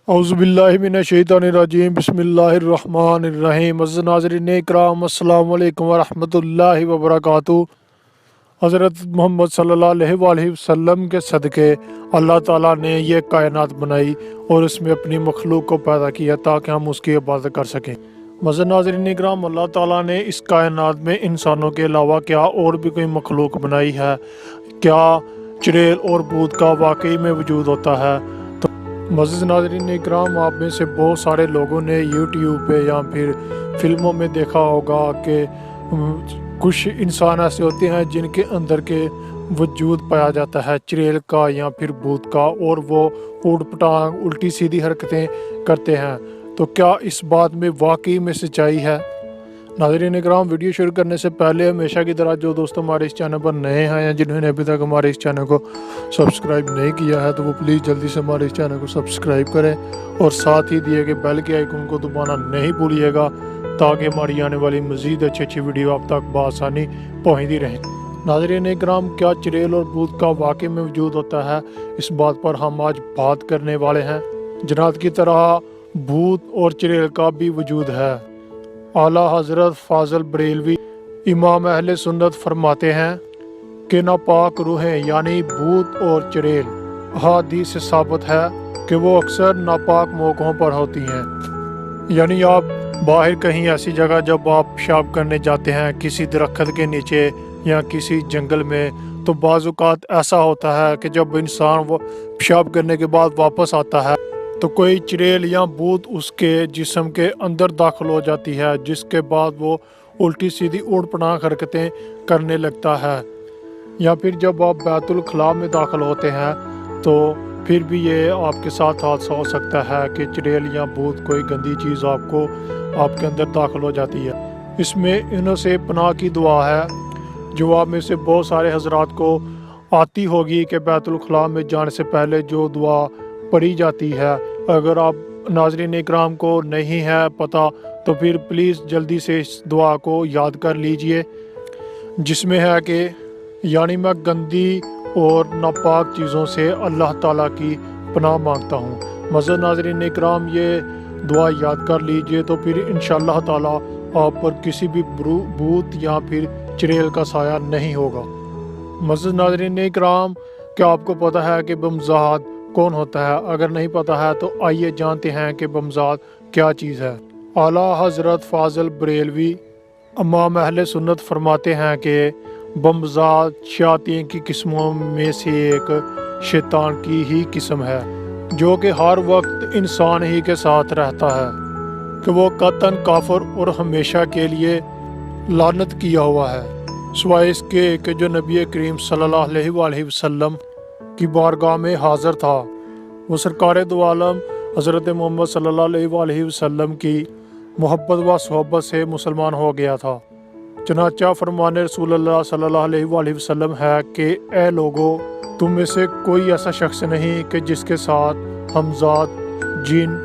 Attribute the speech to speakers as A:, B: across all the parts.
A: اعوذ باللہ من الشیطان الرجیم، بسم اللہ الرحمن الرحیم۔ عزیز ناظرین اکرام، السلام علیکم ورحمۃ اللہ وبرکاتہ۔ حضرت محمد صلی اللہ علیہ وآلہ وسلم کے صدقے اللہ تعالیٰ نے یہ کائنات بنائی اور اس میں اپنی مخلوق کو پیدا کیا تاکہ ہم اس کی عبادت کر سکیں۔ عزیز ناظرین اکرام، اللہ تعالیٰ نے اس کائنات میں انسانوں کے علاوہ کیا اور بھی کوئی مخلوق بنائی ہے؟ کیا چڑیل اور بھوت کا واقعی میں وجود ہوتا ہے؟ معزز ناظرین اکرام، آپ میں سے بہت سارے لوگوں نے یوٹیوب پہ یا پھر فلموں میں دیکھا ہوگا کہ کچھ انسان ایسے ہوتے ہیں جن کے اندر کے وجود پایا جاتا ہے چڑیل کا یا پھر بھوت کا، اور وہ اوٹ پٹانگ الٹی سیدھی حرکتیں کرتے ہیں۔ تو کیا اس بات میں واقعی میں سچائی ہے؟ ناظرین اکرام، ویڈیو شروع کرنے سے پہلے ہمیشہ کی طرح جو دوست ہمارے اس چینل پر نئے ہیں یا جنہوں نے ابھی تک ہمارے اس چینل کو سبسکرائب نہیں کیا ہے تو وہ پلیز جلدی سے ہمارے اس چینل کو سبسکرائب کریں اور ساتھ ہی دیے گئے بیل کے آئیکن کو دبانا نہیں بھولیے گا تاکہ ہماری آنے والی مزید اچھی ویڈیو آپ تک بآسانی پہنچتی رہیں۔ ناظرین اکرام، کیا چڑیل اور بھوت کا واقعی میں وجود ہوتا ہے؟ اس بات پر ہم آج بات کرنے والے ہیں۔ جنات کی طرح بھوت اور چڑیل کا بھی وجود ہے۔ اعلیٰ حضرت فاضل بریلوی امام اہل سنت فرماتے ہیں کہ ناپاک روحیں یعنی بھوت اور چڑیل احادیث سے ثابت ہے کہ وہ اکثر ناپاک موقعوں پر ہوتی ہیں۔ یعنی آپ باہر کہیں ایسی جگہ جب آپ پیشاب کرنے جاتے ہیں کسی درخت کے نیچے یا کسی جنگل میں، تو بعض اوقات ایسا ہوتا ہے کہ جب انسان وہ پیشاب کرنے کے بعد واپس آتا ہے تو کوئی چڑیل یا بھوت اس کے جسم کے اندر داخل ہو جاتی ہے، جس کے بعد وہ الٹی سیدھی اوٹ پٹانگ حرکتیں کرنے لگتا ہے۔ یا پھر جب آپ بیت الخلاء میں داخل ہوتے ہیں تو پھر بھی یہ آپ کے ساتھ حادثہ ہو سکتا ہے کہ چڑیل یا بھوت کوئی گندی چیز آپ کے اندر داخل ہو جاتی ہے۔ اس میں انہوں سے پناہ کی دعا ہے جو آپ میں سے بہت سارے حضرات کو آتی ہوگی کہ بیت الخلاء میں جانے سے پہلے جو دعا پڑھی جاتی ہے، اگر آپ ناظرین اکرام کو نہیں ہے پتہ تو پھر پلیز جلدی سے اس دعا کو یاد کر لیجئے، جس میں ہے کہ یعنی میں گندی اور ناپاک چیزوں سے اللہ تعالیٰ کی پناہ مانگتا ہوں۔ معزز ناظرین اکرام، یہ دعا یاد کر لیجئے تو پھر انشاءاللہ تعالیٰ آپ پر کسی بھی بھوت یا پھر چڑیل کا سایہ نہیں ہوگا۔ معزز ناظرین اکرام، کیا آپ کو پتہ ہے کہ بمزاد کون ہوتا ہے؟ اگر نہیں پتہ ہے تو آئیے جانتے ہیں کہ بمزاد کیا چیز ہے۔ اعلیٰ حضرت فاضل بریلوی امام اہل سنت فرماتے ہیں کہ بمزاد شیاطین کی قسموں میں سے ایک شیطان کی ہی قسم ہے جو کہ ہر وقت انسان ہی کے ساتھ رہتا ہے، کہ وہ قطعاً کافر اور ہمیشہ کے لیے لعنت کیا ہوا ہے، سوائے اس کے کہ جو نبی کریم صلی اللہ علیہ وآلہ وسلم کی بارگاہ میں حاضر تھا۔ وہ سرکار دو عالم حضرت محمد صلی اللہ علیہ وآلہ وسلم کی محبت و صحبت سے مسلمان ہو گیا تھا۔ چنانچہ فرمان رسول اللہ صلی اللہ علیہ وآلہ وسلم ہے کہ اے لوگو، تم میں سے کوئی ایسا شخص نہیں کہ جس کے ساتھ ہمزاد جن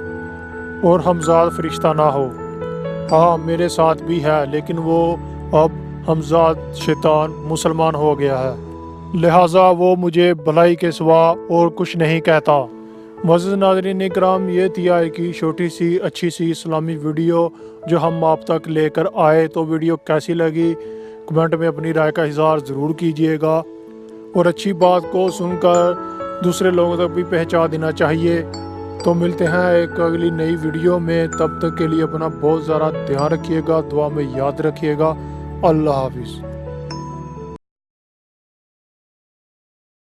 A: اور ہمزاد فرشتہ نہ ہو۔ ہاں، میرے ساتھ بھی ہے، لیکن وہ اب ہمزاد شیطان مسلمان ہو گیا ہے، لہٰذا وہ مجھے بھلائی کے سوا اور کچھ نہیں کہتا۔ معزز ناظرین اکرام، یہ تھی آج کی چھوٹی سی اچھی سی اسلامی ویڈیو جو ہم آپ تک لے کر آئے۔ تو ویڈیو کیسی لگی کمنٹ میں اپنی رائے کا اظہار ضرور کیجیے گا، اور اچھی بات کو سن کر دوسرے لوگوں تک بھی پہنچا دینا چاہیے۔ تو ملتے ہیں ایک اگلی نئی ویڈیو میں، تب تک کے لیے اپنا بہت زیادہ دھیان رکھیے گا، دعا میں یاد رکھیے گا۔ اللہ حافظ۔